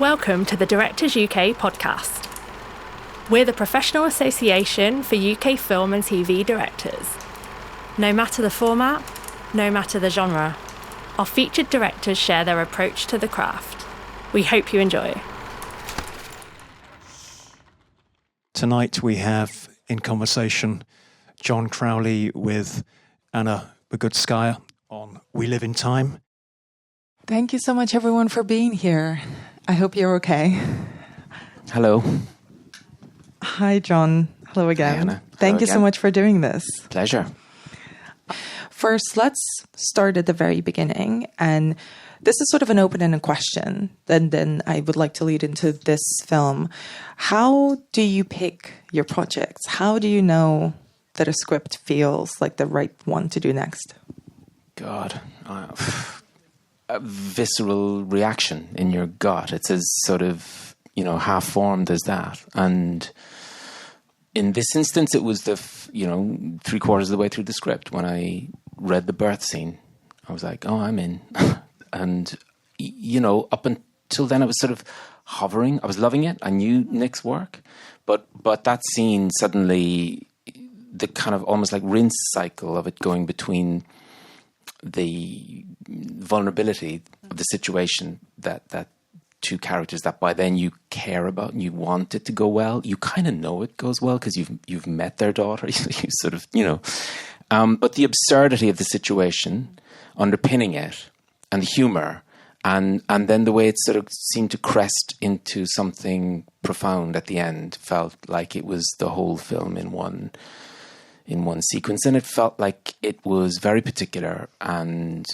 Welcome to the Directors UK podcast. We're the professional association for UK film and TV directors. No matter the format, no matter the genre, our featured directors share their approach to the craft. We hope you enjoy. Tonight we have in conversation John Crowley with Anna Bogutskaya on We Live in Time. Thank you so much, everyone, for being here. I hope you're okay. Hello. Hi, John. Hello again. Hi, Anna. Thank you so much for doing this. Pleasure. First, let's start at the very beginning. And this is sort of an open-ended question. Then I would like to lead into this film. How do you pick your projects? How do you know that a script feels like the right one to do next? God. A visceral reaction in your gut. It's as sort of, half-formed as that. And in this instance, it was 3/4 of the way through the script when I read the birth scene. I was like, oh, I'm in. And, up until then, I was sort of hovering. I was loving it. I knew Nick's work. But that scene suddenly, the kind of almost like rinse cycle of it going between the vulnerability of the situation that two characters that by then you care about and you want it to go well. You kind of know it goes well because you've met their daughter. You sort of, but the absurdity of the situation underpinning it and the humor and then the way it sort of seemed to crest into something profound at the end felt like it was the whole film in one sequence, and it felt like it was very particular and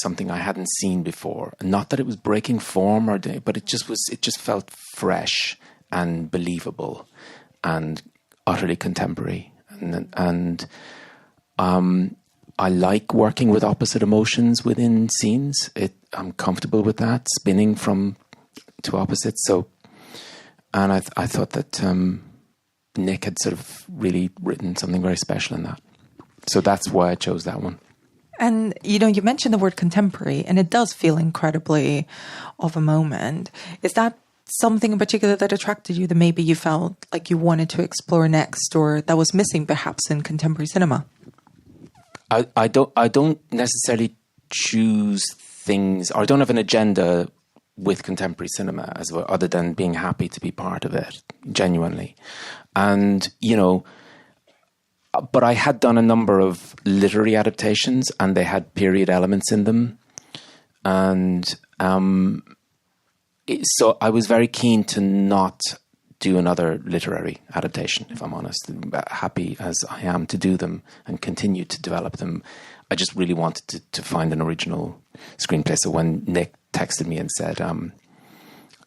something I hadn't seen before. Not that it was breaking form but it just felt fresh and believable and utterly contemporary. And I like working with opposite emotions within scenes. I'm comfortable with that, spinning from two opposites. So, and I thought that Nick had sort of really written something very special in that. So that's why I chose that one. And, you mentioned the word contemporary, and it does feel incredibly of a moment. Is that something in particular that attracted you that maybe you felt like you wanted to explore next, or that was missing perhaps in contemporary cinema? I don't necessarily choose things, or I don't have an agenda with contemporary cinema as well, other than being happy to be part of it, genuinely. And, but I had done a number of literary adaptations and they had period elements in them. And so I was very keen to not do another literary adaptation, if I'm honest. Happy as I am to do them and continue to develop them. I just really wanted to find an original screenplay. So when Nick texted me and said, I've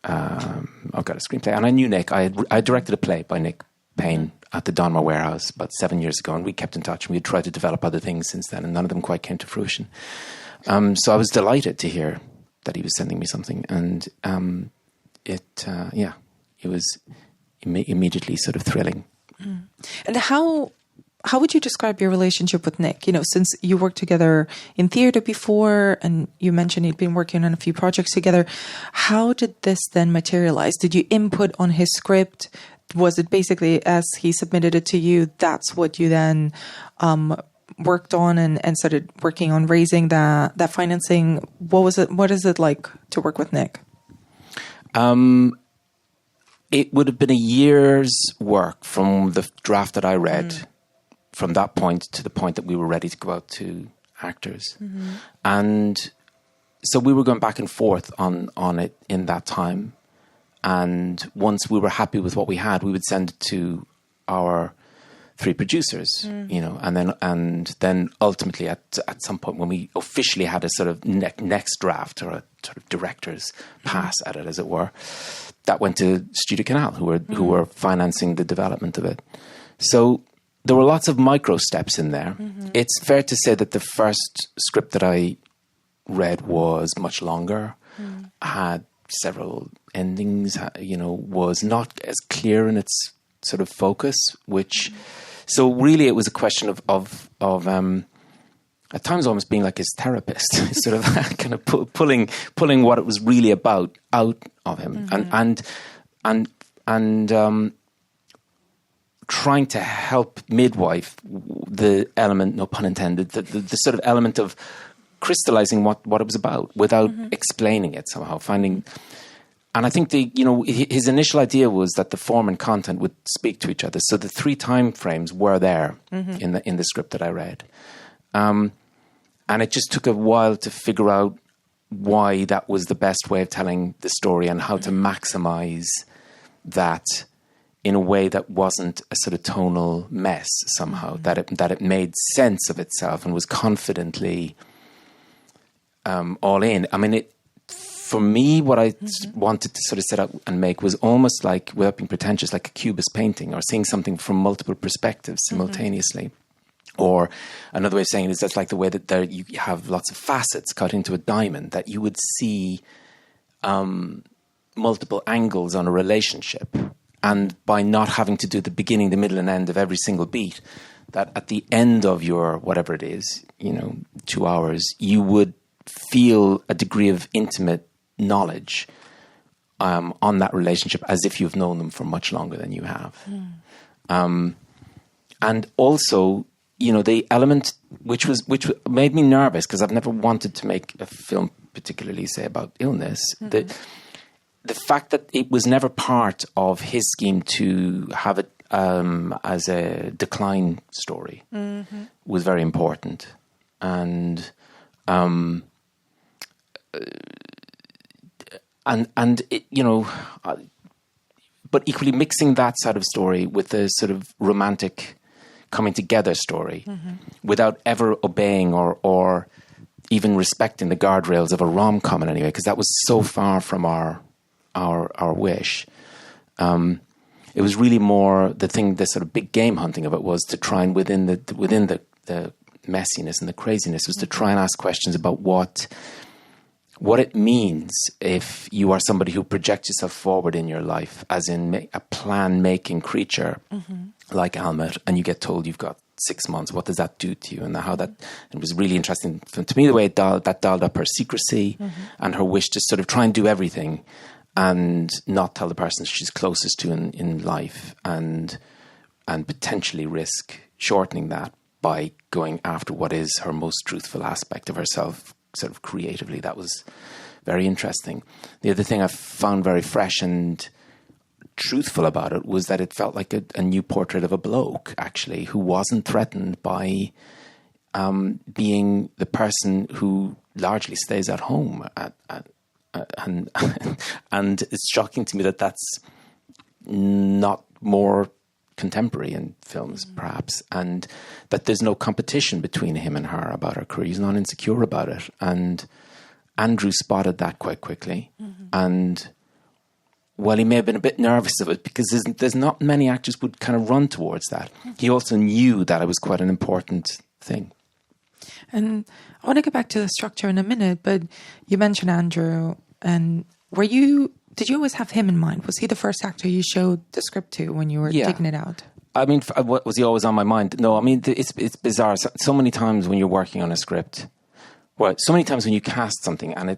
got a screenplay. And I knew Nick. I directed a play by Nick Payne at the Donmar Warehouse about 7 years ago, and we kept in touch, and we had tried to develop other things since then, and none of them quite came to fruition. So I was delighted to hear that he was sending me something, and it was immediately sort of thrilling. Mm. And how would you describe your relationship with Nick? Since you worked together in theater before, and you mentioned you'd been working on a few projects together, how did this then materialize? Did you input on his script? Was it basically as he submitted it to you, that's what you then worked on and started working on raising that financing? What is it like to work with Nick? It would have been a year's work from the draft that I read from that point to the point that we were ready to go out to actors. Mm-hmm. And so we were going back and forth on it in that time. And once we were happy with what we had, we would send it to our three producers, and then ultimately at some point when we officially had a sort of next draft or a sort of director's pass at it, as it were, that went to Studio Canal, who were financing the development of it. So there were lots of micro steps in there. Mm-hmm. It's fair to say that the first script that I read was much longer, had several endings, was not as clear in its sort of focus, so really it was a question of at times almost being like his therapist, sort of kind of pulling what it was really about out of him, and trying to help midwife the element, no pun intended, the sort of element of crystallizing what it was about without explaining it somehow, finding. And I think his initial idea was that the form and content would speak to each other. So the 3 time frames were there in the script that I read. And it just took a while to figure out why that was the best way of telling the story and how to maximize that in a way that wasn't a sort of tonal mess somehow, that it made sense of itself and was confidently all in. I mean, for me, what I wanted to sort of set out and make was almost like, without being pretentious, like a cubist painting or seeing something from multiple perspectives simultaneously. Or another way of saying it is that's like the way that you have lots of facets cut into a diamond, that you would see multiple angles on a relationship. And by not having to do the beginning, the middle and end of every single beat, that at the end of your, whatever it is, 2 hours, you would feel a degree of intimate knowledge on that relationship as if you've known them for much longer than you have. And also, the element which made me nervous, because I've never wanted to make a film particularly, say, about illness, the fact that it was never part of his scheme to have it as a decline story was very important. And it, but equally mixing that side of story with the sort of romantic coming together story without ever obeying or even respecting the guardrails of a rom-com in any way, because that was so far from our wish. It was really more the sort of big game hunting of it was to try and within the messiness and the craziness was to try and ask questions about what it means if you are somebody who projects yourself forward in your life, as in a plan-making creature like Almet, and you get told you've got 6 months. What does that do to you? And how that, it was really interesting to me, the way that dialed up her secrecy and her wish to sort of try and do everything and not tell the person she's closest to in life, and potentially risk shortening that by going after what is her most truthful aspect of herself, sort of creatively. That was very interesting. The other thing I found very fresh and truthful about it was that it felt like a new portrait of a bloke, actually, who wasn't threatened by being the person who largely stays at home. And it's shocking to me that that's not more contemporary in films, perhaps, and that there's no competition between him and her about her career. He's not insecure about it. And Andrew spotted that quite quickly. And well, he may have been a bit nervous of it because there's not many actors would kind of run towards that. He also knew that it was quite an important thing. And I want to get back to the structure in a minute, but you mentioned Andrew, and did you always have him in mind? Was he the first actor you showed the script to when you were digging it out? I mean, was he always on my mind? No, I mean, it's bizarre. So many times when you're working on a script, well, so many times when you cast something and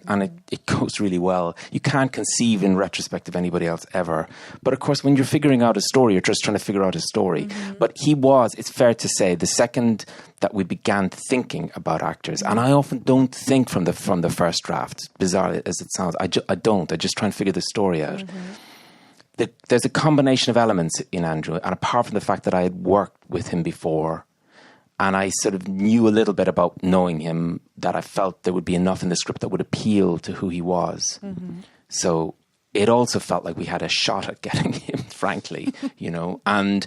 it goes really well, you can't conceive in retrospect of anybody else ever. But of course, when you're figuring out a story, you're just trying to figure out a story. But it's fair to say, the second that we began thinking about actors, and I often don't think from the first draft, bizarre as it sounds, I don't. I just try and figure the story out. There's a combination of elements in Andrew, and apart from the fact that I had worked with him before, and I sort of knew a little bit about knowing him, that I felt there would be enough in the script that would appeal to who he was. So it also felt like we had a shot at getting him, frankly, And,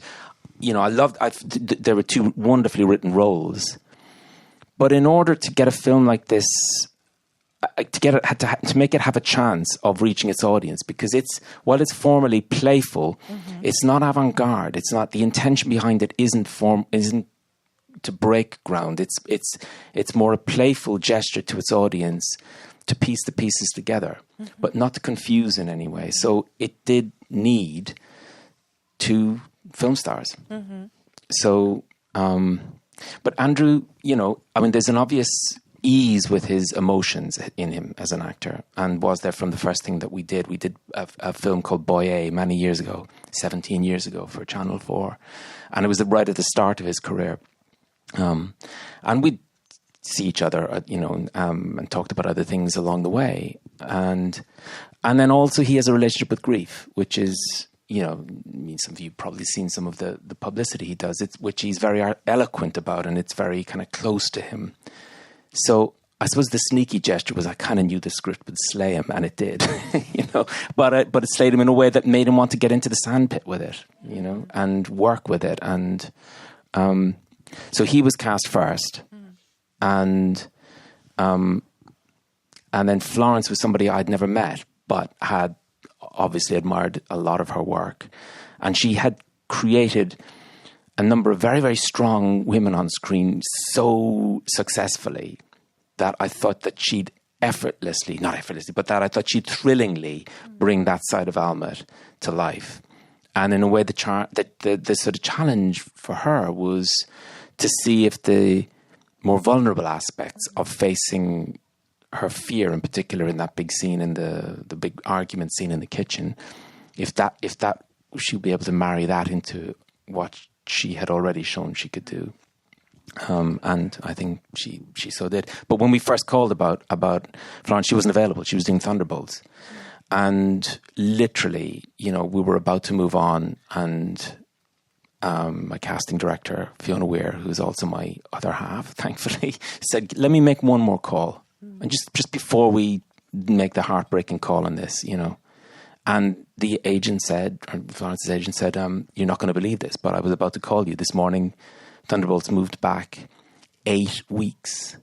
there were 2 wonderfully written roles. But in order to get a film like this, to make it have a chance of reaching its audience, because while it's formally playful, it's not avant-garde. It's not, the intention behind it isn't to break ground. It's more a playful gesture to its audience to piece the pieces together, but not to confuse in any way. So it did need 2 film stars. So But Andrew, there's an obvious ease with his emotions in him as an actor, and was there from the first thing that we did. We did a film called Boye many years ago, 17 years ago, for Channel 4. And it was right at the start of his career. And we'd see each other, and talked about other things along the way. And then also he has a relationship with grief, which is, some of you have probably seen some of the publicity he does, which he's very eloquent about, and it's very kind of close to him. So I suppose the sneaky gesture was I kind of knew the script would slay him, and it did, but it slayed him in a way that made him want to get into the sandpit with it, and work with it. And so he was cast first, and then Florence was somebody I'd never met, but had obviously admired a lot of her work. And she had created a number of very, very strong women on screen so successfully that I thought that she'd that I thought she'd thrillingly bring that side of Almet to life. And in a way, the sort of challenge for her was to see if the more vulnerable aspects of facing her fear, in particular in that big scene, in the big argument scene in the kitchen, if that she'd be able to marry that into what she had already shown she could do. And I think she so did. But when we first called about Florence, she wasn't available. She was doing Thunderbolts. And literally, we were about to move on, and my casting director, Fiona Weir, who's also my other half, thankfully, said, let me make one more call. And just before we make the heartbreaking call on this, And the agent said, or Florence's agent said, you're not going to believe this, but I was about to call you this morning. Thunderbolts moved back 8 weeks.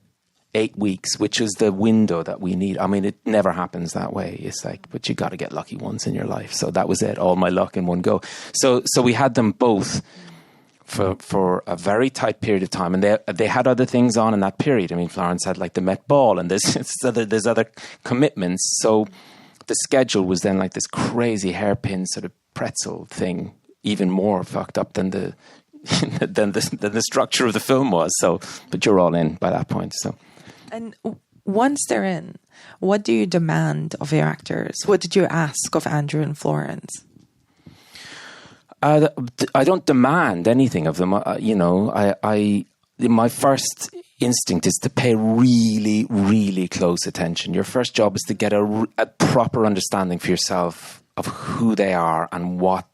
8 weeks, which is the window that we need. I mean, it never happens that way. It's like, but you got to get lucky once in your life. So that was it, all my luck in one go. So we had them both for a very tight period of time, and they had other things on in that period. I mean, Florence had like the Met Ball, and there's other commitments. So the schedule was then like this crazy hairpin sort of pretzel thing, even more fucked up than the structure of the film was. So, but you're all in by that point. So. And once they're in, what do you demand of your actors? What did you ask of Andrew and Florence? I don't demand anything of them. My first instinct is to pay really, really close attention. Your first job is to get a proper understanding for yourself of who they are and what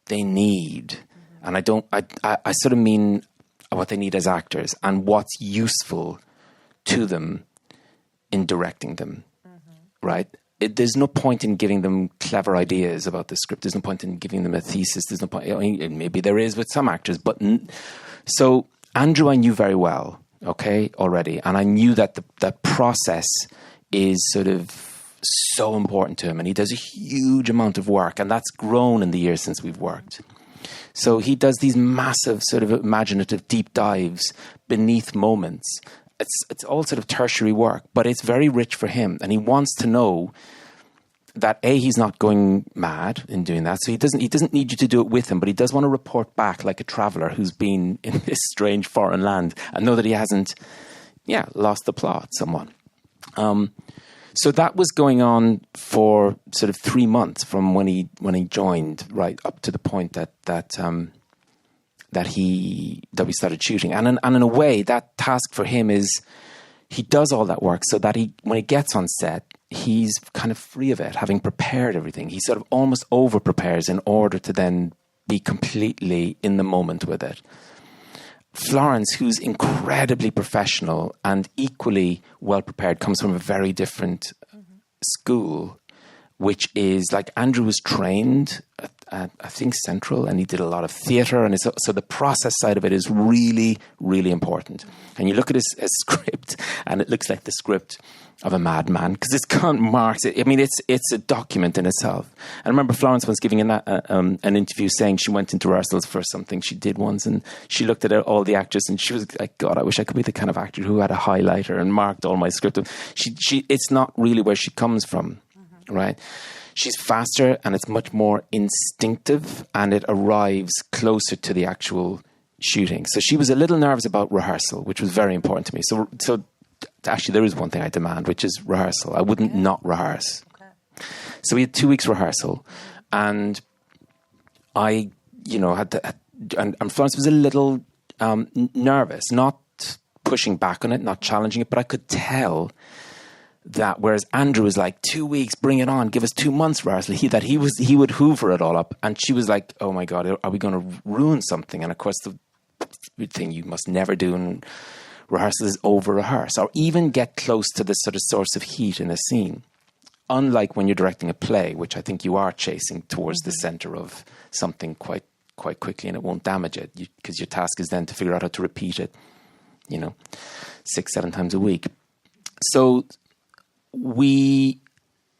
they need. And I sort of mean what they need as actors and what's useful to them in directing them, right? There's no point in giving them clever ideas about the script. There's no point in giving them a thesis. There's no point. Maybe there is with some actors, but so Andrew I knew very well, okay, already, and I knew that the process is sort of so important to him, and he does a huge amount of work, and that's grown in the years since we've worked. So he does these massive sort of imaginative deep dives beneath moments. It's all sort of tertiary work, but it's very rich for him. And he wants to know that he's not going mad in doing that. So he doesn't need you to do it with him, but he does want to report back like a traveller who's been in this strange foreign land and know that he hasn't, lost the plot somewhat. So that was going on for sort of 3 months from when he joined, right up to the point that we started shooting. And in a way, that task for him is he does all that work so that when he gets on set, he's kind of free of it, having prepared everything. He sort of almost over-prepares in order to then be completely in the moment with it. Florence, who's incredibly professional and equally well-prepared, comes from a very different school, which is like Andrew was trained at I think Central, and he did a lot of theatre, and so the process side of it is really, really important. And you look at his script, and it looks like the script of a madman because it's got marks. I mean, it's a document in itself. I remember Florence once giving an interview saying she went into rehearsals for something she did once, and she looked at all the actors, and she was like, "God, I wish I could be the kind of actor who had a highlighter and marked all my script." It's not really where she comes from, right? She's faster and it's much more instinctive and it arrives closer to the actual shooting. So she was a little nervous about rehearsal, which was very important to me. So actually, there is one thing I demand, which is rehearsal. I wouldn't not rehearse. Okay. So we had 2 weeks rehearsal, and I, had to, and Florence was a little nervous, not pushing back on it, not challenging it, but I could tell that whereas Andrew was like, 2 weeks, bring it on, give us 2 months rehearsal, he would hoover it all up, and she was like, oh my God, are we going to ruin something? And of course, the thing you must never do in rehearsal is over rehearse or even get close to the sort of source of heat in a scene. Unlike when you're directing a play, which I think you are chasing towards the center of something quite quickly, and it won't damage it, because your task is then to figure out how to repeat it, 6-7 times a week. So we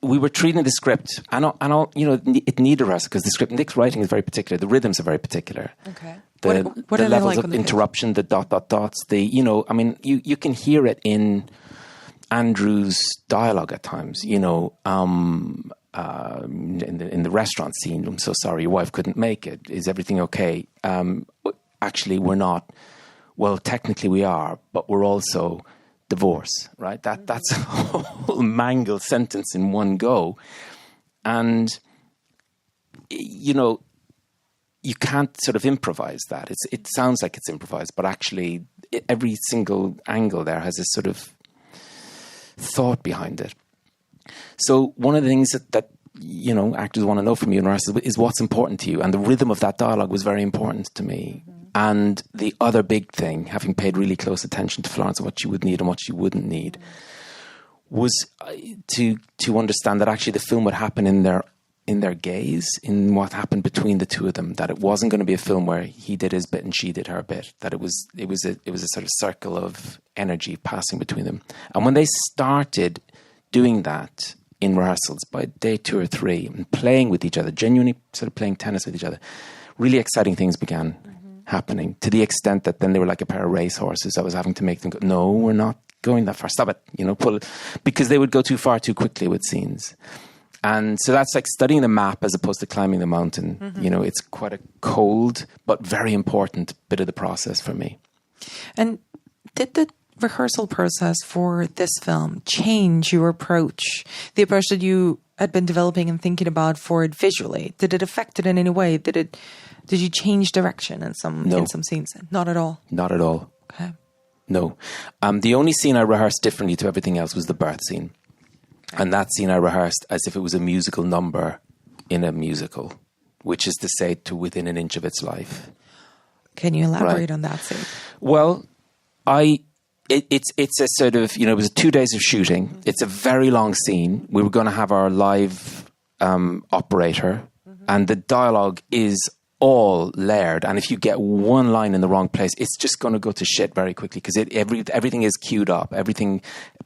were treating the script, and it needed rehearsal because the script, Nick's writing is very particular. The rhythms are very particular. Okay. The what are levels like of interruption, the dots, you can hear it in Andrew's dialogue at times, in the restaurant scene. I'm so sorry, your wife couldn't make it. Is everything okay? Actually, we're not. Well, technically we are, but we're also divorced, right? That's a whole mangled sentence in one go. And, you can't sort of improvise that. It sounds like it's improvised, but actually every single angle there has a sort of thought behind it. So one of the things that actors want to know from you in rehearsal is what's important to you. And the rhythm of that dialogue was very important to me. Mm-hmm. And the other big thing, having paid really close attention to Florence and what she would need and what she wouldn't need, was to understand that actually the film would happen in their gaze, in what happened between the two of them, that it wasn't going to be a film where he did his bit and she did her bit, that it was a sort of circle of energy passing between them. And when they started doing that in rehearsals by day 2 or 3 and playing with each other, genuinely sort of playing tennis with each other, really exciting things began happening, to the extent that then they were like a pair of racehorses. I was having to make them go, no, we're not going that far, stop it, pull it, because they would go too far too quickly with scenes. And so that's like studying the map as opposed to climbing the mountain. Mm-hmm. It's quite a cold but very important bit of the process for me. And did the rehearsal process for this film change your approach, the approach that you had been developing and thinking about for it visually? Did it affect it in any way? Did you change direction in some scenes? Not at all. Not at all. Okay. No. The only scene I rehearsed differently to everything else was the birth scene. And that scene I rehearsed as if it was a musical number in a musical, which is to say, to within an inch of its life. Can you elaborate on that scene? Well, it's a sort of, it was 2 days of shooting. It's a very long scene. We were going to have our live operator, and the dialogue is all layered. And if you get one line in the wrong place, it's just going to go to shit very quickly, because everything is queued up.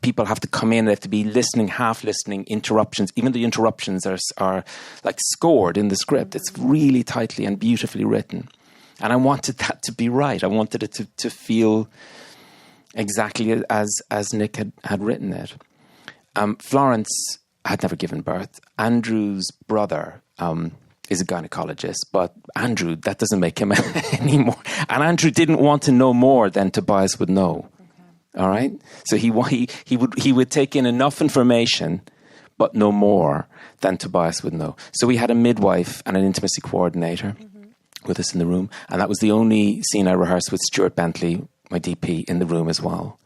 People have to come in, they have to be listening, half listening, interruptions. Even the interruptions are like scored in the script. It's really tightly and beautifully written. And I wanted that to be right. I wanted it to feel exactly as Nick had written it. Florence had never given birth. Andrew's brother is a gynecologist, but Andrew, that doesn't make him any more. And Andrew didn't want to know more than Tobias would know. Okay. All right? So he would take in enough information, but no more than Tobias would know. So we had a midwife and an intimacy coordinator with us in the room. And that was the only scene I rehearsed with Stuart Bentley, my DP, in the room as well.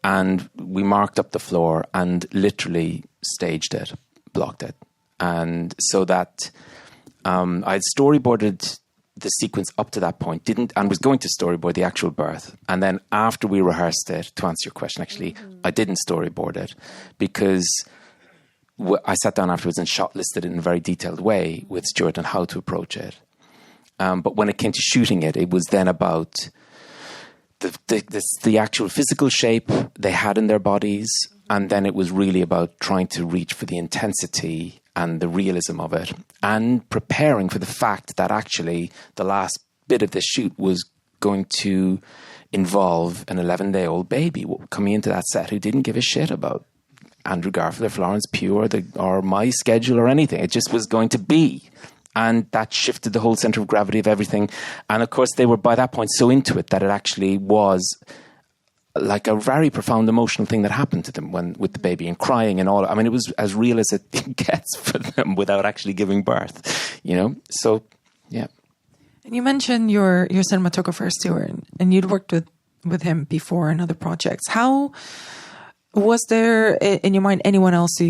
And we marked up the floor and literally staged it, blocked it. And so that I had storyboarded the sequence up to that point, and was going to storyboard the actual birth. And then after we rehearsed it, to answer your question, actually, I didn't storyboard it, because I sat down afterwards and shot listed it in a very detailed way with Stuart on how to approach it. But when it came to shooting it, it was then about the actual physical shape they had in their bodies, and then it was really about trying to reach for the intensity and the realism of it, and preparing for the fact that actually the last bit of this shoot was going to involve an 11-day-old baby coming into that set who didn't give a shit about Andrew Garfield or Florence Pugh or my schedule or anything. It just was going to be. And that shifted the whole center of gravity of everything. And of course, they were by that point so into it that it actually was like a very profound emotional thing that happened to them with the baby and crying and all. I mean, it was as real as it gets for them without actually giving birth, you know? So, yeah. And you mentioned your cinematographer, Stuart, and you'd worked with him before in other projects. How was there, in your mind, anyone else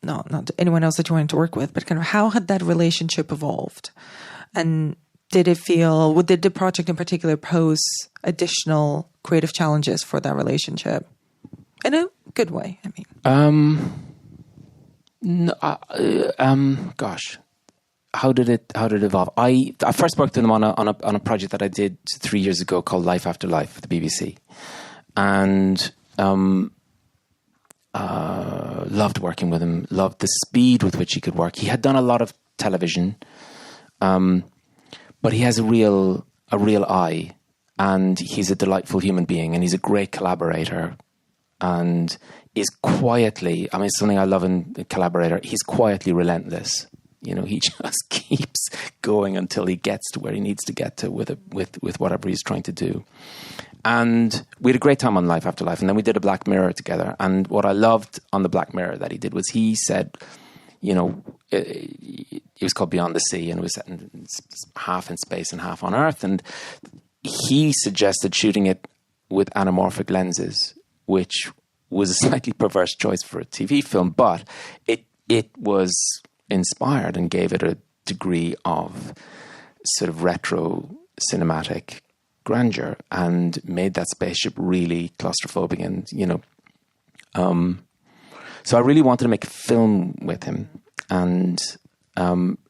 not anyone else that you wanted to work with, but kind of how had that relationship evolved? And did the project in particular pose additional creative challenges for that relationship? In a good way, I mean. Gosh. How did it evolve? I first worked with him on a project that I did 3 years ago called Life After Life for the BBC. And loved working with him, loved the speed with which he could work. He had done a lot of television, but he has a real eye, and he's a delightful human being, and he's a great collaborator, and is quietly, I mean, something I love in a collaborator, he's quietly relentless. You know, he just keeps going until he gets to where he needs to get to with whatever he's trying to do. And we had a great time on Life After Life. And then we did a Black Mirror together. And what I loved on the Black Mirror that he did was he said, you know, it was called Beyond the Sea, and it was set in half in space and half on Earth. And he suggested shooting it with anamorphic lenses, which was a slightly perverse choice for a TV film, but it was inspired and gave it a degree of sort of retro cinematic grandeur and made that spaceship really claustrophobic. And, you know, so I really wanted to make a film with him and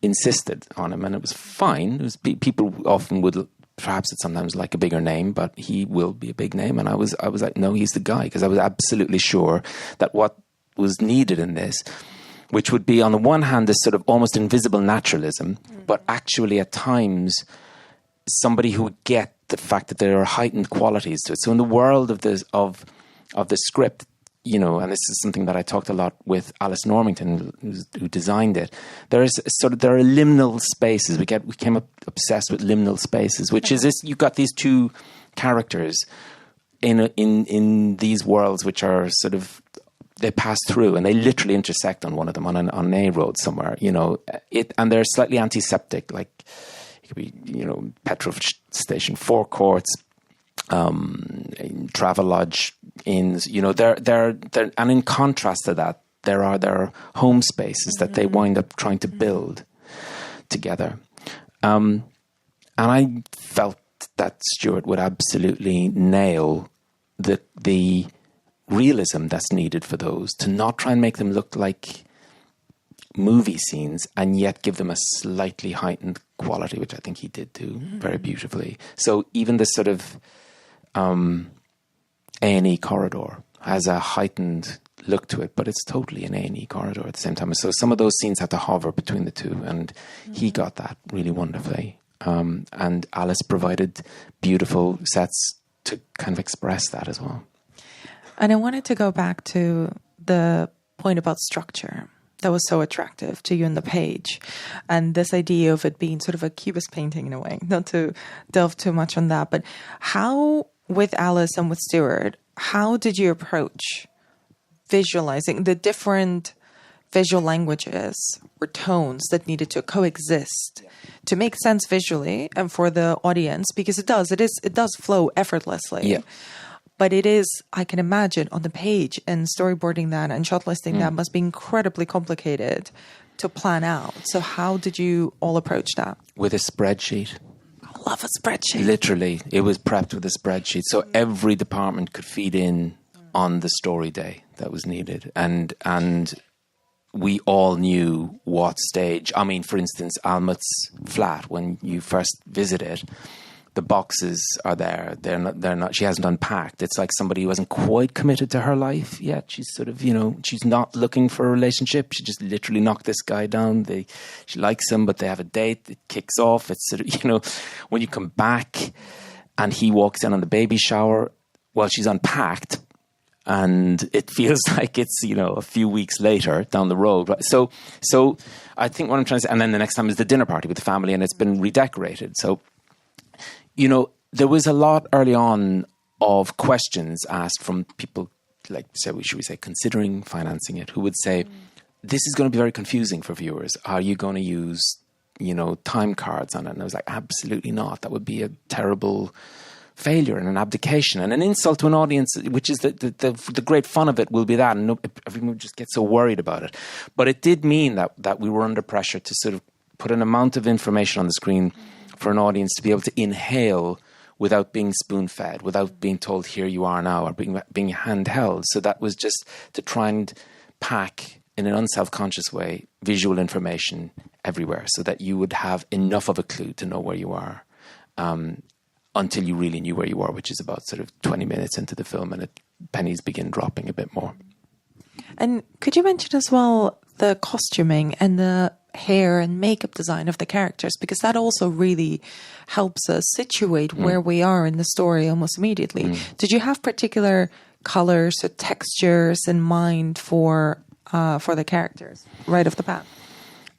insisted on him, and it was fine. It was people often would perhaps it sometimes like a bigger name, but he will be a big name. And I was like, no, he's the guy, because I was absolutely sure that what was needed in this, which would be on the one hand this sort of almost invisible naturalism, but actually at times somebody who would get the fact that there are heightened qualities to it. So in the world of the script, you know, and this is something that I talked a lot with Alice Normington, who designed it. There are liminal spaces. We came up obsessed with liminal spaces, which is this: you've got these two characters in these worlds, which are sort of, they pass through and they literally intersect on one of them on an A road somewhere, you know. And they're slightly antiseptic, like it could be, you know, petrol station forecourts, Travelodge inns, you know, they're and in contrast to that, there are their home spaces that they wind up trying to build together. And I felt that Stuart would absolutely nail the realism that's needed for those, to not try and make them look like movie scenes and yet give them a slightly heightened quality, which I think he did do very beautifully. So even this sort of A&E corridor has a heightened look to it, but it's totally an A&E corridor at the same time. So some of those scenes had to hover between the two, and he got that really wonderfully. And Alice provided beautiful sets to kind of express that as well. And I wanted to go back to the point about structure that was so attractive to you in the page, and this idea of it being sort of a cubist painting in a way. Not to delve too much on that, but how, with Alice and with Stuart, how did you approach visualizing the different visual languages or tones that needed to coexist to make sense visually and for the audience? Because it does flow effortlessly. Yeah. But it is, I can imagine, on the page and storyboarding that and shot listing that must be incredibly complicated to plan out. So how did you all approach that? With a spreadsheet. I love a spreadsheet. Literally, it was prepped with a spreadsheet. So every department could feed in on the story day that was needed. And we all knew what stage. I mean, for instance, Almut's flat, when you first visit it, the boxes are there. They're not. She hasn't unpacked. It's like somebody who hasn't quite committed to her life yet. She's sort of, you know, she's not looking for a relationship. She just literally knocked this guy down. She likes him, but they have a date. It kicks off. It's sort of, you know, when you come back and he walks in on the baby shower, well, she's unpacked and it feels like it's, you know, a few weeks later down the road. So I think what I'm trying to say, and then the next time is the dinner party with the family, and it's been redecorated. So, you know, there was a lot early on of questions asked from people, like, should we say, considering financing it, who would say, this is going to be very confusing for viewers. Are you going to use, you know, time cards on it? And I was like, absolutely not. That would be a terrible failure and an abdication and an insult to an audience, which is the great fun of it will be that. And everyone would just get so worried about it. But it did mean that we were under pressure to sort of put an amount of information on the screen for an audience to be able to inhale without being spoon-fed, without being told, here you are now, or being handheld. So that was just to try and pack, in an unself-conscious way, visual information everywhere so that you would have enough of a clue to know where you are until you really knew where you are, which is about sort of 20 minutes into the film, and pennies begin dropping a bit more. And could you mention as well the costuming and the hair and makeup design of the characters, because that also really helps us situate where we are in the story almost immediately. Did you have particular colors or textures in mind for the characters right off the bat?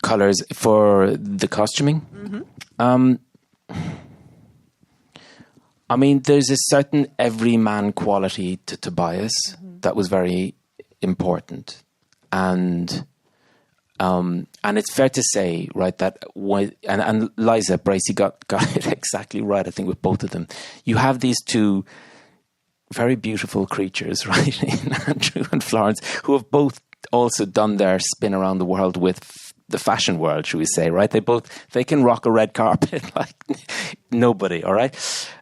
Colors for the costuming? I mean, there's a certain everyman quality to Tobias that was very important. And it's fair to say, right, that and Liza Bracey got it exactly right, I think, with both of them. You have these two very beautiful creatures, right, in Andrew and Florence, who have both also done their spin around the world with the fashion world, should we say, right? They can rock a red carpet like nobody, all right?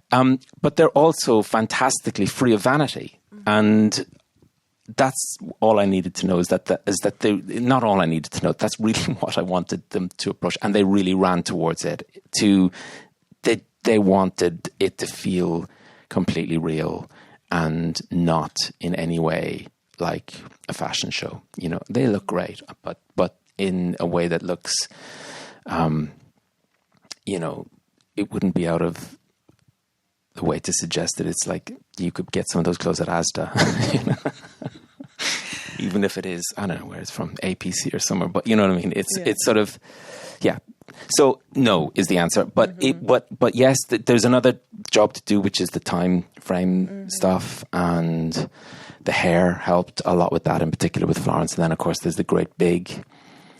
But they're also fantastically free of vanity. And that's all I needed to know, is that they, not all I needed to know, that's really what I wanted them to approach. And they really ran towards it. They wanted it to feel completely real and not in any way like a fashion show. You know, they look great, but in a way that looks, you know, it wouldn't be out of the way to suggest that it's like you could get some of those clothes at Asda, you know? Even if it is, I don't know where it's from, APC or somewhere, but you know what I mean? It's sort of, yeah. So no is the answer, but but yes, there's another job to do, which is the time frame stuff, and the hair helped a lot with that, in particular with Florence. And then of course there's the great big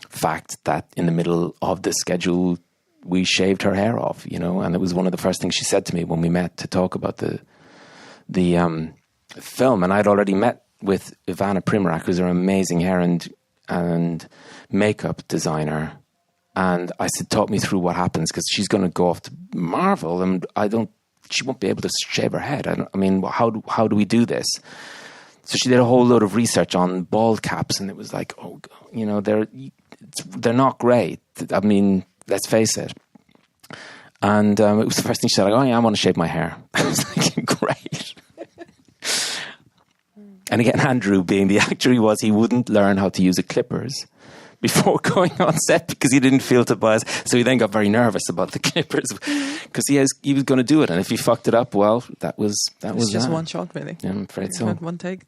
fact that in the middle of the schedule we shaved her hair off, you know, and it was one of the first things she said to me when we met to talk about the film. And I'd already met with Ivana Primorac, who's an amazing hair and makeup designer. And I said, talk me through what happens, because she's going to go off to Marvel and she won't be able to shave her head. I mean, how do we do this? So she did a whole load of research on bald caps, and it was like, oh, you know, they're not great. I mean, let's face it. And it was the first thing she said, like, oh yeah, I want to shave my hair. I was like, great. And again, Andrew, being the actor he was, he wouldn't learn how to use a clippers before going on set because he didn't feel Tobias. So he then got very nervous about the clippers because he was going to do it. And if he fucked it up, well, that was just one shot, really. Yeah, I'm afraid so. One take.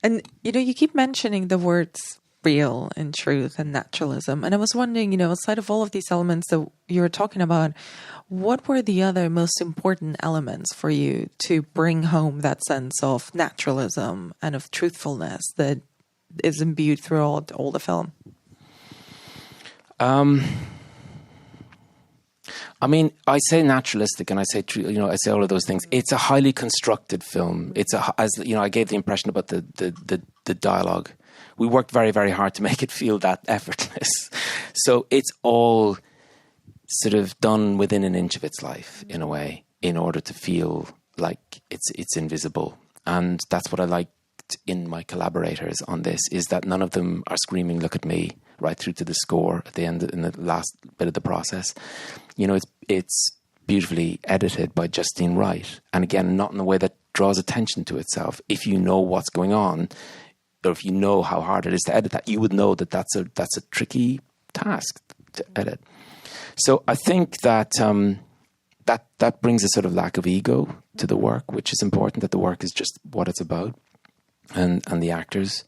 And, you know, you keep mentioning the words real and truth and naturalism. And I was wondering, you know, outside of all of these elements that you were talking about, what were the other most important elements for you to bring home that sense of naturalism and of truthfulness that is imbued throughout all the film? I mean, I say naturalistic and I say, you know, I say all of those things. It's a highly constructed film. As you know, I gave the impression about the dialogue. We worked very, very hard to make it feel that effortless. So it's all sort of done within an inch of its life, in a way, in order to feel like it's invisible. And that's what I liked in my collaborators on this, is that none of them are screaming, look at me, right through to the score at the end, in the last bit of the process. You know, it's beautifully edited by Justine Wright. And again, not in a way that draws attention to itself. If you know what's going on, or if you know how hard it is to edit that, you would know that that's a tricky task to edit. So I think that that brings a sort of lack of ego to the work, which is important, that the work is just what it's about. and the actors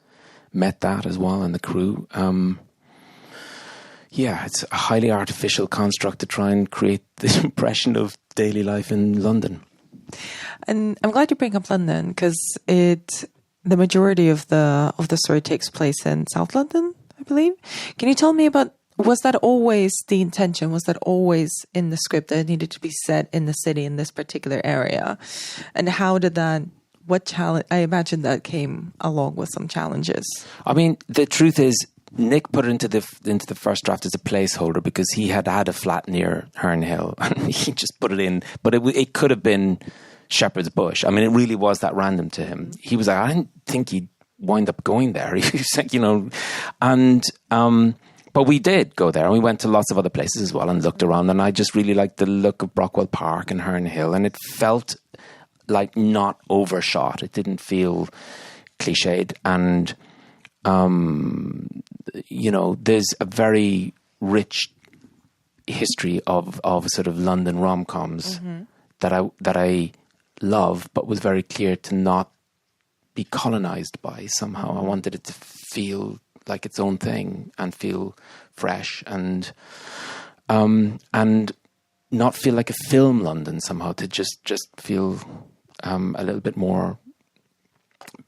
met that as well, and the crew. It's a highly artificial construct to try and create this impression of daily life in London. And I'm glad you bring up London, because the majority of the story takes place in South London, I believe. Can you tell me about, was that always the intention? Was that always in the script that it needed to be set in the city, in this particular area? And how did that, what challenge, I imagine that came along with some challenges. I mean, the truth is, Nick put it into the first draft as a placeholder because he had a flat near Herne Hill, and he just put it in. But it could have been Shepherd's Bush. I mean, it really was that random to him. He was like, I didn't think he'd wind up going there. He was like, and but we did go there, and we went to lots of other places as well and looked around. And I just really liked the look of Brockwell Park and Herne Hill, and it felt like not overshot. It didn't feel cliched, and there's a very rich history of sort of London rom-coms that I love, but was very clear to not be colonized by somehow. I wanted it to feel like its own thing and feel fresh and not feel like a film London somehow, to just feel a little bit more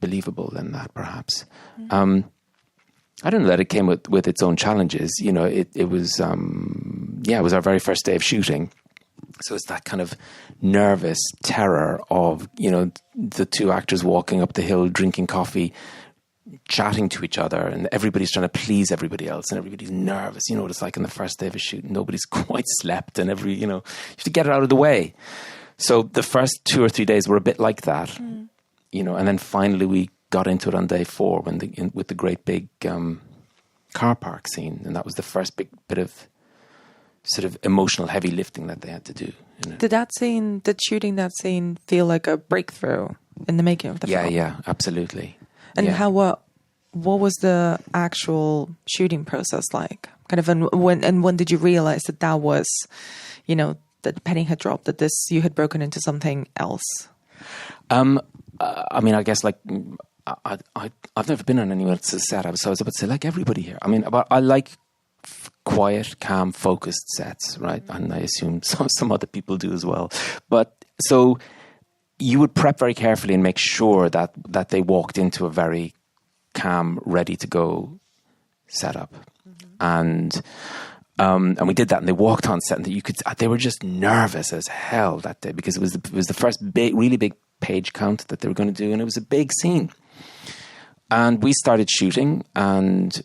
believable than that, perhaps. I don't know that it came with its own challenges. It was it was our very first day of shooting. So it's that kind of nervous terror of, the two actors walking up the hill, drinking coffee, chatting to each other, and everybody's trying to please everybody else, and everybody's nervous. You know what it's like on the first day of a shoot. Nobody's quite slept, and you have to get it out of the way. So the first 2 or 3 days were a bit like that, and then finally we got into it on day 4 with the great big car park scene, and that was the first big bit of sort of emotional heavy lifting that they had to do. Did shooting that scene feel like a breakthrough in the making of the film? Yeah, absolutely. And what was the actual shooting process like? Kind of, when did you realize that was, that the penny had dropped, that you had broken into something else? I mean, I guess I've never been on anyone else's set. So I was about to say, like everybody here. I mean, I like quiet, calm, focused sets, right? And I assume some other people do as well. But so you would prep very carefully and make sure that they walked into a very calm, ready to go setup. And we did that, and they walked on set, and they were just nervous as hell that day, because it was the first really big page count that they were going to do, and it was a big scene. And we started shooting, and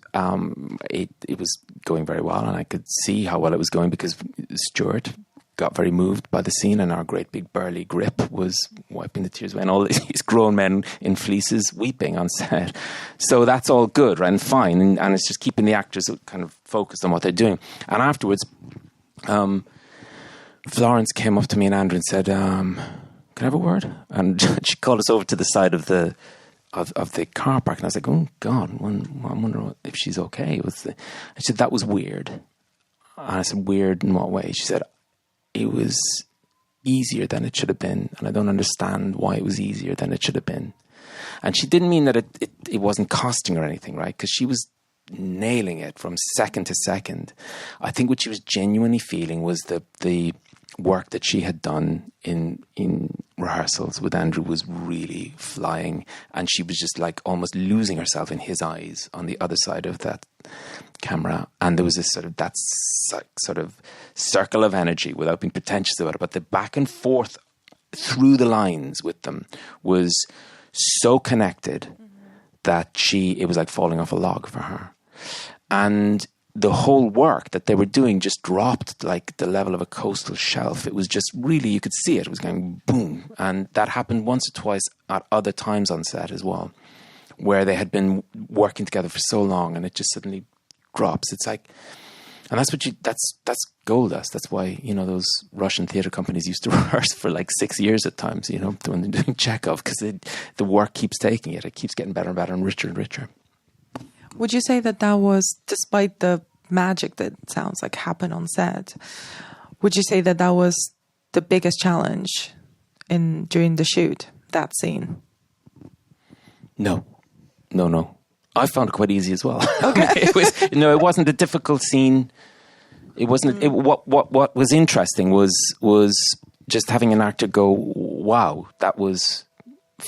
it was going very well, and I could see how well it was going because Stuart got very moved by the scene, and our great big burly grip was wiping the tears away, and all these grown men in fleeces weeping on set. So that's all good, right, and fine, and it's just keeping the actors kind of focused on what they're doing. And afterwards, Florence came up to me and Andrew and said, "Can I have a word?" And she called us over to the side of the car park, and I was like, "Oh God, I wonder if she's okay." I said, "That was weird." And I said, "Weird in what way?" She said, "It was easier than it should have been, and I don't understand why it was easier than it should have been." And she didn't mean that it wasn't costing her anything, right? Because she was nailing it from second to second. I think what she was genuinely feeling was the work that she had done in rehearsals with Andrew was really flying, and she was just like almost losing herself in his eyes on the other side of that camera. And there was this sort of circle of energy, without being pretentious about it, but the back and forth through the lines with them was so connected that it was like falling off a log for her. And the whole work that they were doing just dropped like the level of a coastal shelf. It was just really, you could see it. It was going boom. And that happened once or twice at other times on set as well, where they had been working together for so long, and it just suddenly drops. It's like, and that's gold dust. That's why, those Russian theater companies used to rehearse for like 6 years at times, when they're doing Chekhov, because the work keeps taking it. It keeps getting better and better and richer and richer. Would you say that was, despite the magic that sounds like happened on set, would you say that was the biggest challenge during the shoot, that scene? No. No. I found it quite easy as well. Okay. It wasn't a difficult scene. It wasn't. What was interesting was just having an actor go, wow, that was,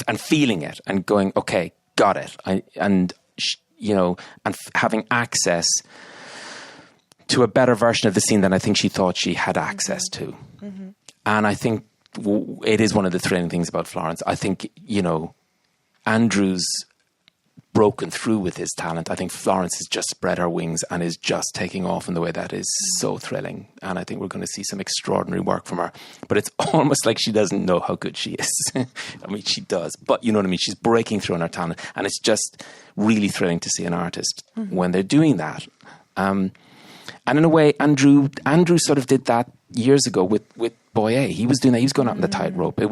and feeling it and going, okay, got it. And having access to a better version of the scene than I think she thought she had access to. Mm-hmm. And I think it is one of the thrilling things about Florence. I think, Andrew's broken through with his talent. I think Florence has just spread her wings and is just taking off in the way that is so thrilling. And I think we're going to see some extraordinary work from her. But it's almost like she doesn't know how good she is. I mean, she does. But you know what I mean? She's breaking through in her talent. And it's just really thrilling to see an artist when they're doing that. And in a way, Andrew sort of did that years ago with Boyer. He was doing that. He was going out on the tightrope. It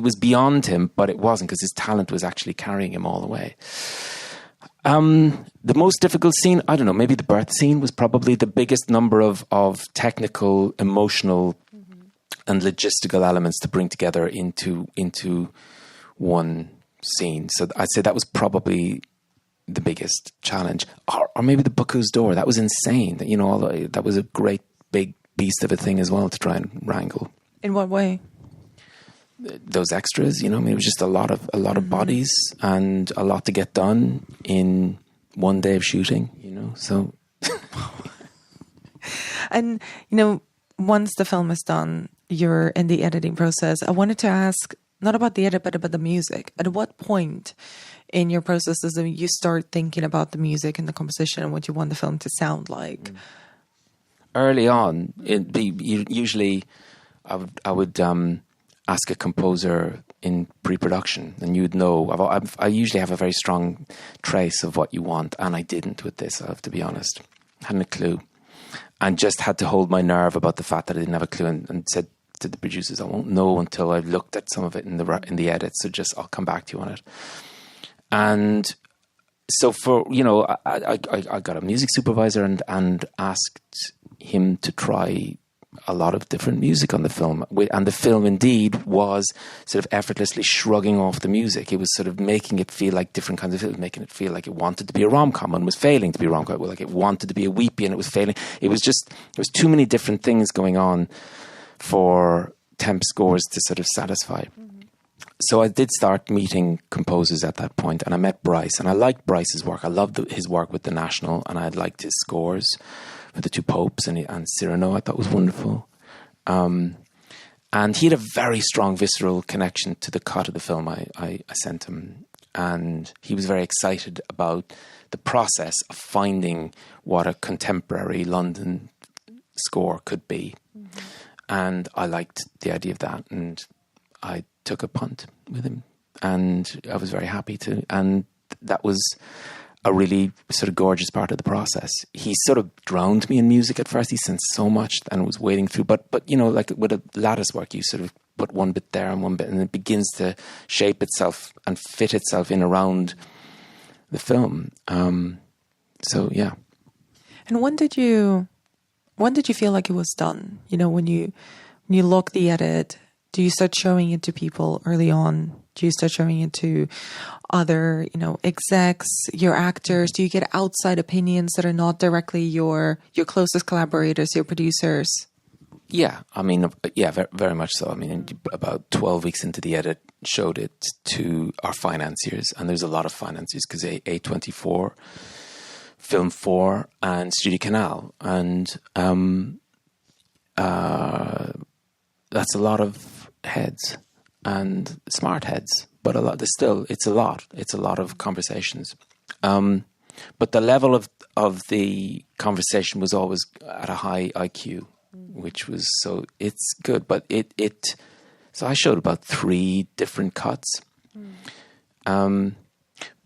was beyond him, but it wasn't, because his talent was actually carrying him all the way. The most difficult scene, I don't know, maybe the birth scene was probably the biggest number of technical, emotional, and logistical elements to bring together into one scene. So I'd say that was probably the biggest challenge. Or maybe the Baku's Door. That was insane. That was a great big beast of a thing as well to try and wrangle. In what way? Those extras, it was just a lot of bodies and a lot to get done in one day of shooting, so. And, once the film is done, you're in the editing process. I wanted to ask, not about the edit, but about the music. At what point in your process does you start thinking about the music and the composition and what you want the film to sound like? Early on, usually I would ask a composer in pre-production, and you'd know. I usually have a very strong trace of what you want, and I didn't with this, I have to be honest. I hadn't a clue, and just had to hold my nerve about the fact that I didn't have a clue, and said to the producers, I won't know until I've looked at some of it in the edit, so I'll come back to you on it. And so I got a music supervisor and asked him to try a lot of different music on the film. And the film indeed was sort of effortlessly shrugging off the music. It was sort of making it feel like different kinds of films, making it feel like it wanted to be a rom-com and was failing to be a rom-com, like it wanted to be a weepy and it was failing. There was too many different things going on for temp scores to sort of satisfy. So I did start meeting composers at that point, and I met Bryce, and I liked Bryce's work. I loved his work with the National, and I liked his scores for the Two Popes and Cyrano. I thought was wonderful. And he had a very strong visceral connection to the cut of the film I sent him, and he was very excited about the process of finding what a contemporary London score could be. Mm-hmm. And I liked the idea of that, and I took a punt with him, and I was very happy to. And that was a really sort of gorgeous part of the process. He sort of drowned me in music at first. He sent so much and was wading through. But like with a lattice work, you sort of put one bit there and one bit, and it begins to shape itself and fit itself in around the film. So yeah. And when did you feel like it was done? When you log the edit, do you start showing it to people early on? Do you start showing it to other, execs, your actors? Do you get outside opinions that are not directly your closest collaborators, your producers? Yeah, I mean, yeah, very, very much so. I mean, about 12 weeks into the edit, showed it to our financiers, and there's a lot of financiers because A24, Film 4, and Studio Canal, and that's a lot of heads and smart heads, but it's a lot of conversations. But the level of the conversation was always at a high IQ, which was, so it's good, but so I showed about 3 different cuts. But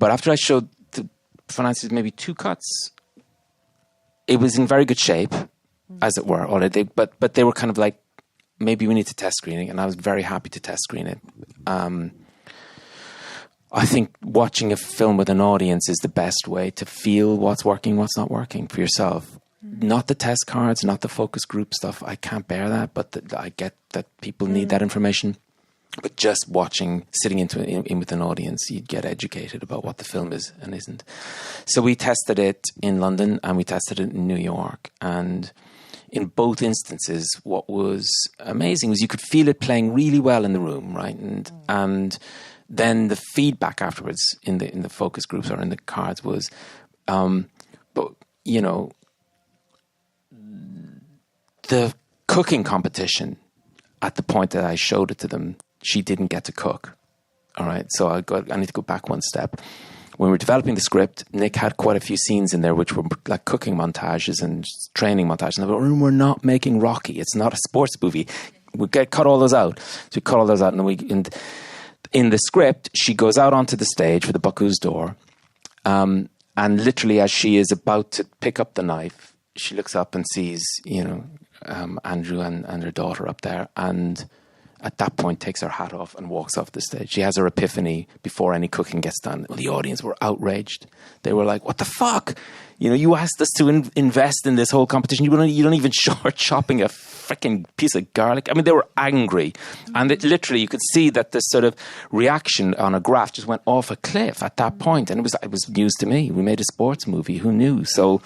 after I showed the financiers maybe 2 cuts, it was in very good shape, as it were, already, but they were kind of like, maybe we need to test screening, and I was very happy to test screen it. I think watching a film with an audience is the best way to feel what's working, what's not working for yourself. Not the test cards, not the focus group stuff. I can't bear that, but I get that people need that information. But just watching, sitting in with an audience, you'd get educated about what the film is and isn't. So we tested it in London and we tested it in New York. And in both instances, what was amazing was you could feel it playing really well in the room, right? And then the feedback afterwards in the focus groups or in the cards was, but you know, the cooking competition at the point that I showed it to them, she didn't get to cook. All right. So I need to go back one step. When we were developing the script, Nick had quite a few scenes in there which were like cooking montages and training montages. And I thought, we're not making Rocky. It's not a sports movie. We cut all those out. So we cut all those out. And in the script, she goes out onto the stage for the Baku's door. And literally as she is about to pick up the knife, she looks up and sees, you know, Andrew and her daughter up there. And at that point takes her hat off and walks off the stage. She has her epiphany before any cooking gets done. Well, the audience were outraged. They were like, what the fuck? You know, you asked us to invest in this whole competition. You don't even show her chopping a freaking piece of garlic. I mean, they were angry. And it literally, you could see that this sort of reaction on a graph just went off a cliff at that point. And it was news to me. We made a sports movie. Who knew? So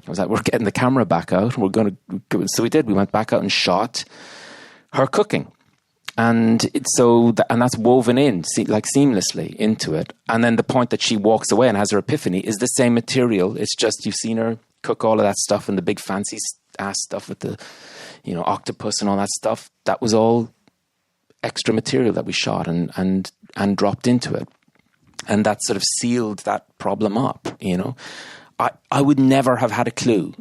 I was like, we're getting the camera back out. So we did. We went back out and shot her cooking. And that's woven in like seamlessly into it. And then the point that she walks away and has her epiphany is the same material. It's just you've seen her cook all of that stuff and the big fancy ass stuff with the, you know, octopus and all that stuff. That was all extra material that we shot and dropped into it. And that sort of sealed that problem up, you know. I would never have had a clue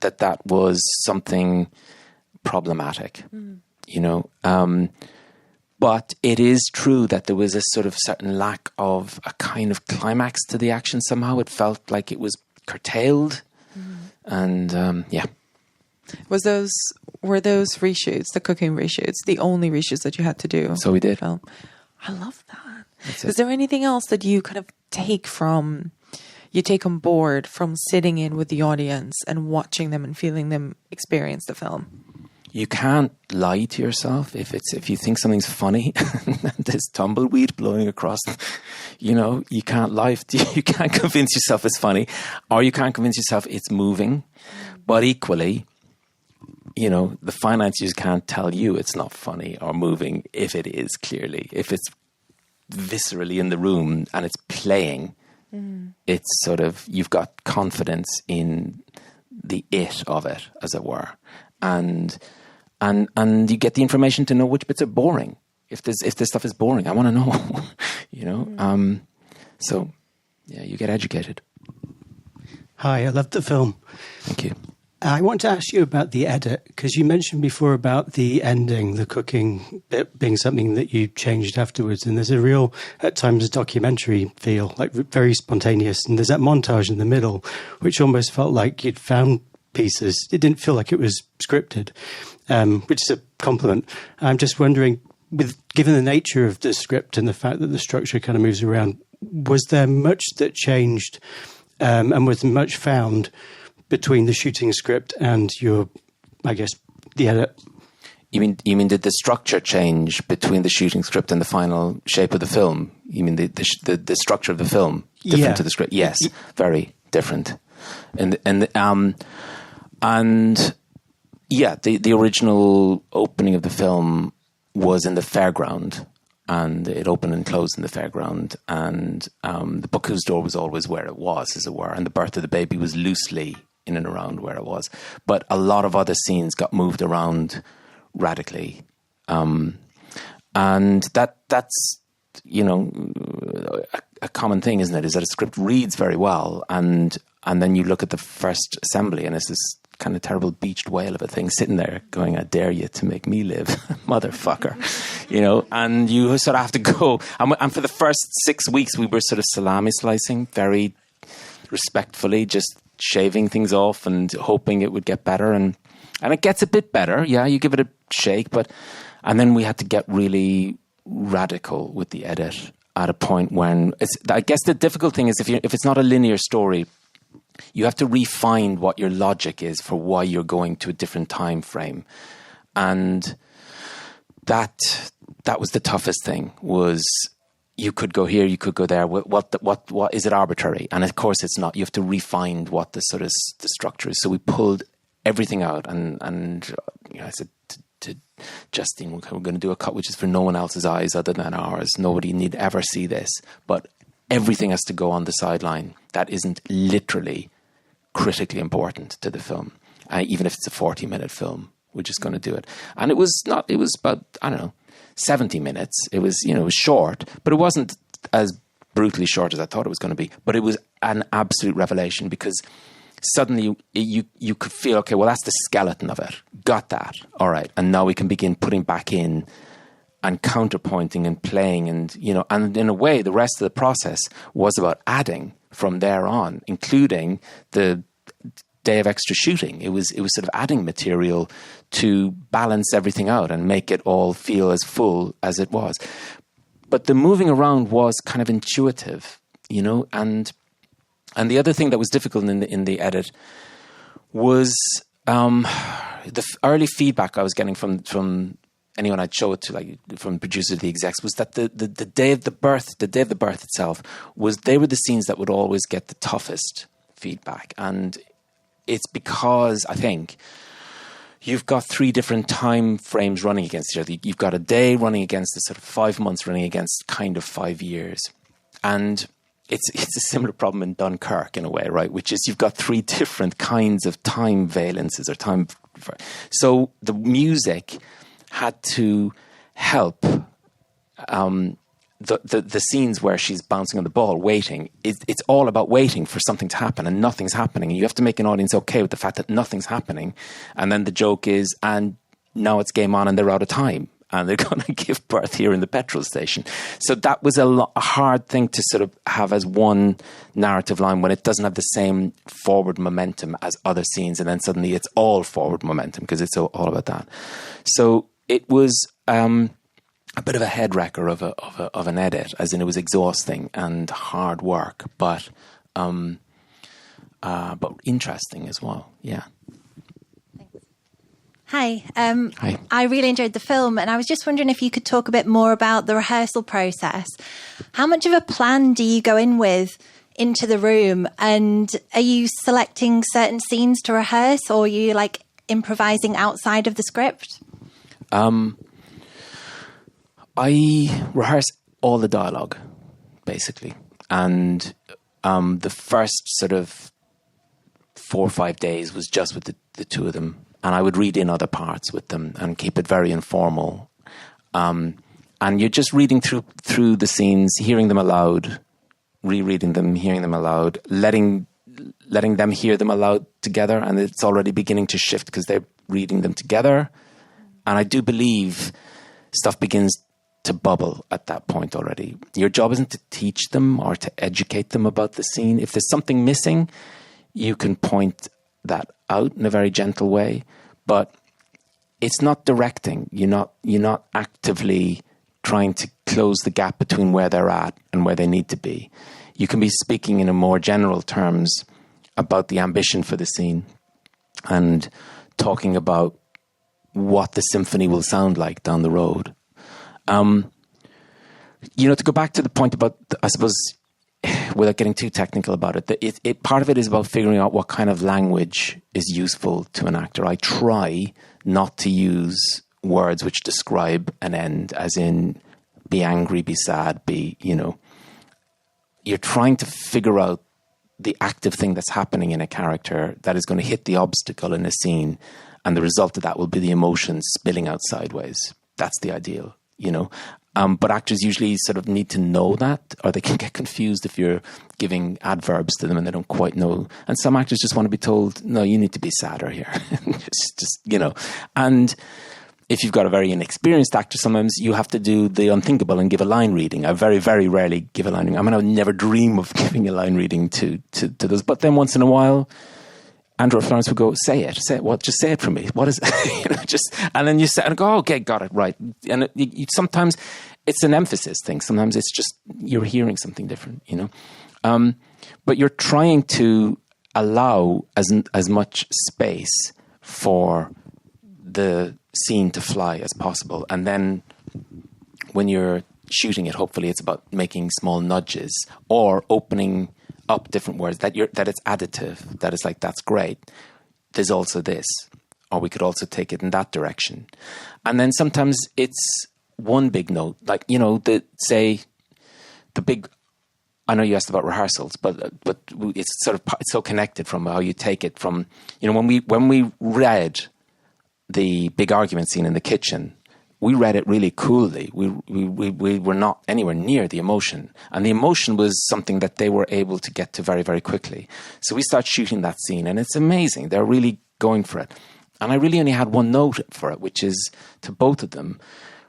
that was something problematic. You know, but it is true that there was a sort of certain lack of a kind of climax to the action somehow. It felt like it was curtailed. And yeah. Were those reshoots, the cooking reshoots, the only reshoots that you had to do? So we did. Film? I love that. Is there anything else that you kind of take on board from sitting in with the audience and watching them and feeling them experience the film? You can't lie to yourself if you think something's funny. There's tumbleweed blowing across. You know, you can't lie. You can't convince yourself it's funny, or you can't convince yourself it's moving. But equally, you know, the financiers can't tell you it's not funny or moving if it is clearly. If it's viscerally in the room and it's playing, it's sort of, you've got confidence in the it of it, as it were. And you get the information to know which bits are boring. If this stuff is boring, I want to know, you know. So, yeah, you get educated. Hi, I loved the film. Thank you. I want to ask you about the edit, because you mentioned before about the ending, the cooking bit being something that you changed afterwards. And there's a real, at times, documentary feel, like very spontaneous. And there's that montage in the middle, which almost felt like you'd found pieces. It didn't feel like it was scripted, which is a compliment. I'm just wondering, given the nature of the script and the fact that the structure kind of moves around, was there much that changed and was much found between the shooting script and your, I guess, the edit? You mean did the structure change between the shooting script and the final shape of the film? You mean the structure of the film different to the script? Yes, very different. And yeah, the original opening of the film was in the fairground, and it opened and closed in the fairground, and the Baku's door was always where it was, as it were, and the birth of the baby was loosely in and around where it was. But a lot of other scenes got moved around radically. And that's, you know, a common thing, isn't it? Is that a script reads very well, and then you look at the first assembly and it's this kind of terrible beached whale of a thing sitting there going, I dare you to make me live, motherfucker. You know, and you sort of have to go. And for the first 6 weeks, we were sort of salami slicing very respectfully, just shaving things off and hoping it would get better. And it gets a bit better. Yeah, you give it a shake. And then we had to get really radical with the edit at a point when I guess the difficult thing is if it's not a linear story, you have to refine what your logic is for why you're going to a different time frame. And that that was the toughest thing. Was you could go here, you could go there. What is it arbitrary? And of course, it's not. You have to refine what the sort of the structure is. So we pulled everything out, and I said to Justine, we're going to do a cut which is for no one else's eyes other than ours. Nobody need ever see this, but everything has to go on the sideline. That isn't literally critically important to the film, even if it's a 40-minute film. We're just going to do it. And it was about, I don't know, 70 minutes. It was, it was short, but it wasn't as brutally short as I thought it was going to be. But it was an absolute revelation, because suddenly you could feel, okay, well, that's the skeleton of it. Got that. All right. And now we can begin putting back in and counterpointing and playing, and, and in a way, the rest of the process was about adding from there on, including the day of extra shooting. It was sort of adding material to balance everything out and make it all feel as full as it was. But the moving around was kind of intuitive, and the other thing that was difficult in the edit was the early feedback I was getting from anyone I'd show it to, like from producers, the execs, was that the day of the birth itself they were the scenes that would always get the toughest feedback. And it's because, I think, you've got 3 different time frames running against each other. You've got a day running against the sort of 5 months running against kind of 5 years. And it's a similar problem in Dunkirk in a way, right? Which is you've got 3 different kinds of time valences or time. So the music had to help the scenes where she's bouncing on the ball, waiting. It's all about waiting for something to happen, and nothing's happening. And you have to make an audience okay with the fact that nothing's happening. And then the joke is, and now it's game on and they're out of time. And they're going to give birth here in the petrol station. So that was a hard thing to sort of have as one narrative line when it doesn't have the same forward momentum as other scenes. And then suddenly it's all forward momentum because it's all about that. So it was a bit of a head wrecker of an edit, as in it was exhausting and hard work, but interesting as well. Yeah. Hi. Hi. I really enjoyed the film, and I was just wondering if you could talk a bit more about the rehearsal process. How much of a plan do you go in with into the room, and are you selecting certain scenes to rehearse, or are you like improvising outside of the script? I rehearse all the dialogue, basically, and the first sort of 4 or 5 days was just with the two of them. And I would read in other parts with them and keep it very informal. And you're just reading through the scenes, hearing them aloud, rereading them, hearing them aloud, letting them hear them aloud together. And it's already beginning to shift because they're reading them together. And I do believe stuff begins to bubble at that point already. Your job isn't to teach them or to educate them about the scene. If there's something missing, you can point that out in a very gentle way, but it's not directing. You're not actively trying to close the gap between where they're at and where they need to be. You can be speaking in a more general terms about the ambition for the scene and talking about what the symphony will sound like down the road. To go back to the point about, I suppose, without getting too technical about it, part of it is about figuring out what kind of language is useful to an actor. I try not to use words which describe an end, as in be angry, be sad, you're trying to figure out the active thing that's happening in a character that is going to hit the obstacle in a scene, and the result of that will be the emotions spilling out sideways. That's the ideal, But actors usually sort of need to know that, or they can get confused if you're giving adverbs to them and they don't quite know. And some actors just want to be told, no, you need to be sadder here. just. And if you've got a very inexperienced actor, sometimes you have to do the unthinkable and give a line reading. I very, very rarely give a line reading. I mean, I would never dream of giving a line reading to those. But then once in a while, Andrew or Florence would go, say it. What? Just say it for me. What is it? And then you say, and go, okay, got it, right. And sometimes it's an emphasis thing. Sometimes it's just you're hearing something different, But you're trying to allow as much space for the scene to fly as possible. And then when you're shooting it, hopefully it's about making small nudges or opening up different words, that it's additive, that it's like, that's great. There's also this, or we could also take it in that direction. And then sometimes it's one big note, like, you know, I know you asked about rehearsals, but it's it's so connected from how you take it from, you know, when we read the big argument scene in the kitchen, we read it really coolly. We were not anywhere near the emotion. And the emotion was something that they were able to get to very, very quickly. So we start shooting that scene, and it's amazing. They're really going for it. And I really only had one note for it, which is to both of them,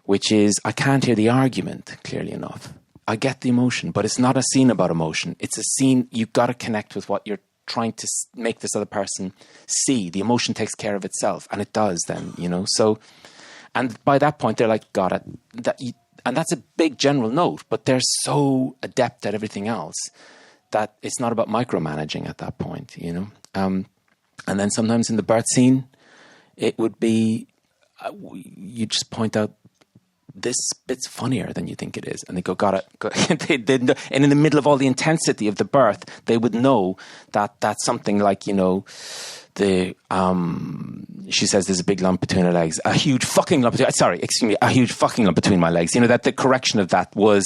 which is, I can't hear the argument clearly enough. I get the emotion, but it's not a scene about emotion. It's a scene, you've got to connect with what you're trying to make this other person see. The emotion takes care of itself, and it does then, you know. So, and by that point, they're like, got it. And that's a big general note, but they're so adept at everything else that it's not about micromanaging at that point, you know. And then sometimes in the birth scene, it would be, you just point out, this bit's funnier than you think it is. And they go, got it. And in the middle of all the intensity of the birth, they would know that that's something like, you know, she says there's a big lump between her legs. A huge fucking lump between my legs. You know, that the correction of that was,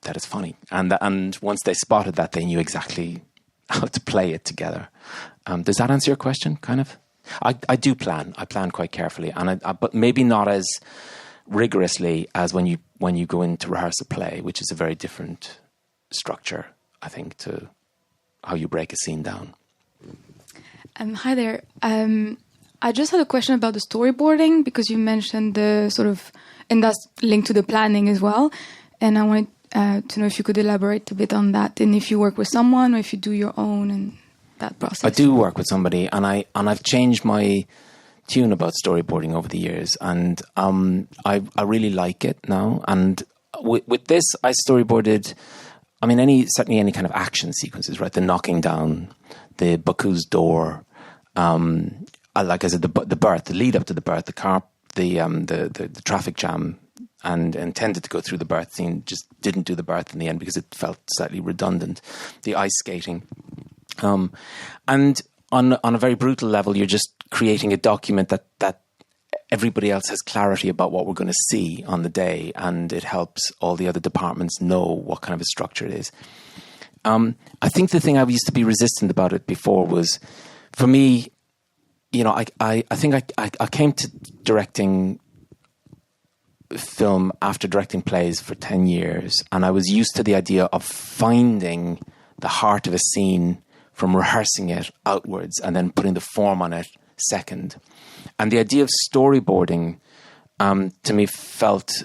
that is funny. And once they spotted that, they knew exactly how to play it together. Does that answer your question, kind of? I do plan. I plan quite carefully, and but maybe not as rigorously as when you go in to rehearse a play, which is a very different structure, I think, to how you break a scene down. Hi there. I just had a question about the storyboarding, because you mentioned the sort of, and that's linked to the planning as well. And I wanted to know if you could elaborate a bit on that, and if you work with someone or if you do your own and that process. I do work with somebody, and I've changed my tune about storyboarding over the years, and I really like it now. And with this, I storyboarded, I mean, certainly any kind of action sequences, right? The knocking down, the Baku's door, like I said, the birth, the lead up to the birth, the traffic jam, and intended to go through the birth scene, just didn't do the birth in the end because it felt slightly redundant. The ice skating. And on a very brutal level, you're just creating a document that everybody else has clarity about what we're going to see on the day, and it helps all the other departments know what kind of a structure it is. I think the thing I used to be resistant about it before was, for me, you know, I think I came to directing film after directing plays for 10 years, and I was used to the idea of finding the heart of a scene from rehearsing it outwards and then putting the form on it second. And the idea of storyboarding, to me, felt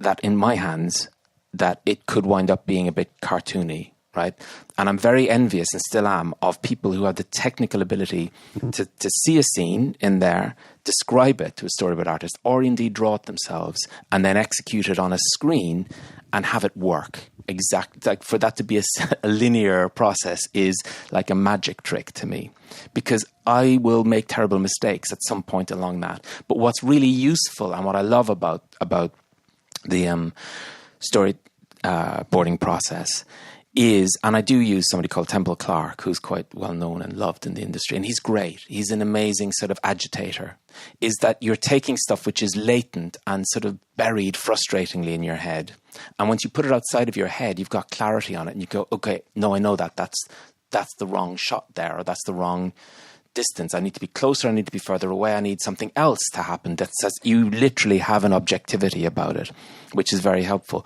that in my hands, that it could wind up being a bit cartoony, right? And I'm very envious, and still am, of people who have the technical ability to see a scene in there, describe it to a storyboard artist, or indeed draw it themselves, and then execute it on a screen and have it work. Exactly, like for that to be a linear process is like a magic trick to me, because I will make terrible mistakes at some point along that. But what's really useful, and what I love about the storyboarding process is, and I do use somebody called Temple Clark, who's quite well known and loved in the industry, and he's great. He's an amazing sort of agitator, is that you're taking stuff which is latent and sort of buried frustratingly in your head. And once you put it outside of your head, you've got clarity on it, and you go, okay, no, I know that's the wrong shot there, or that's the wrong distance. I need to be closer, I need to be further away, I need something else to happen that says you literally have an objectivity about it, which is very helpful.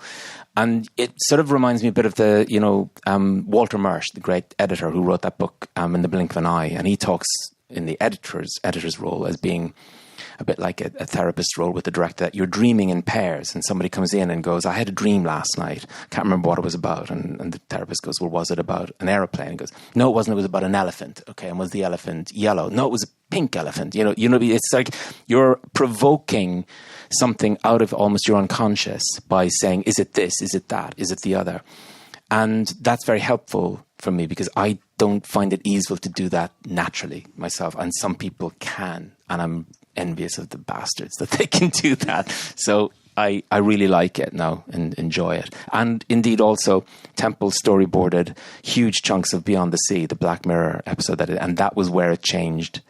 And it sort of reminds me a bit of the, you know, Walter Marsh, the great editor who wrote that book, In the Blink of an Eye. And he talks in the editor's role as being a bit like a therapist role with the director, that you're dreaming in pairs, and somebody comes in and goes, I had a dream last night, can't remember what it was about, and the therapist goes, well, was it about an aeroplane? And goes, no, it wasn't, it was about an elephant. Okay, and was the elephant yellow? No, it was a pink elephant. You know, it's like you're provoking something out of almost your unconscious by saying, is it this, is it that, is it the other? And that's very helpful for me, because I don't find it easy to do that naturally myself, and some people can, and I'm envious of the bastards that they can do that. So I really like it now and enjoy it. And indeed also Temple storyboarded huge chunks of Beyond the Sea, the Black Mirror episode, and that was where it changed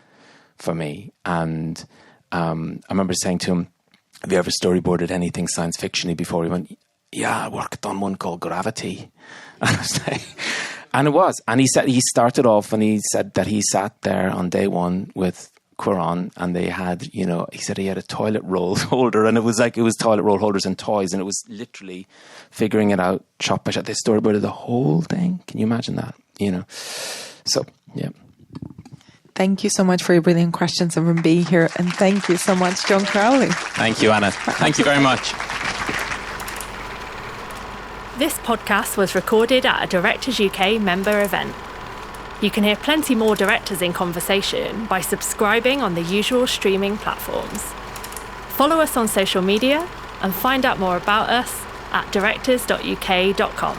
for me. And I remember saying to him, have you ever storyboarded anything science fiction-y before? He went, yeah, I worked on one called Gravity. And I was like, and it was. And he said he started off and he said that he sat there on day one with Quran, and they had, he said he had a toilet roll holder, and it was toilet roll holders and toys, and it was literally figuring it out shot by shot. They storyboarded the whole thing. Can you imagine that? So yeah. Thank you so much for your brilliant questions and for being here, and thank you so much, John Crowley. Thank you, Anna. Thank you very much. This podcast was recorded at a Directors UK member event. You can hear plenty more directors in conversation by subscribing on the usual streaming platforms. Follow us on social media and find out more about us at directors.uk.com.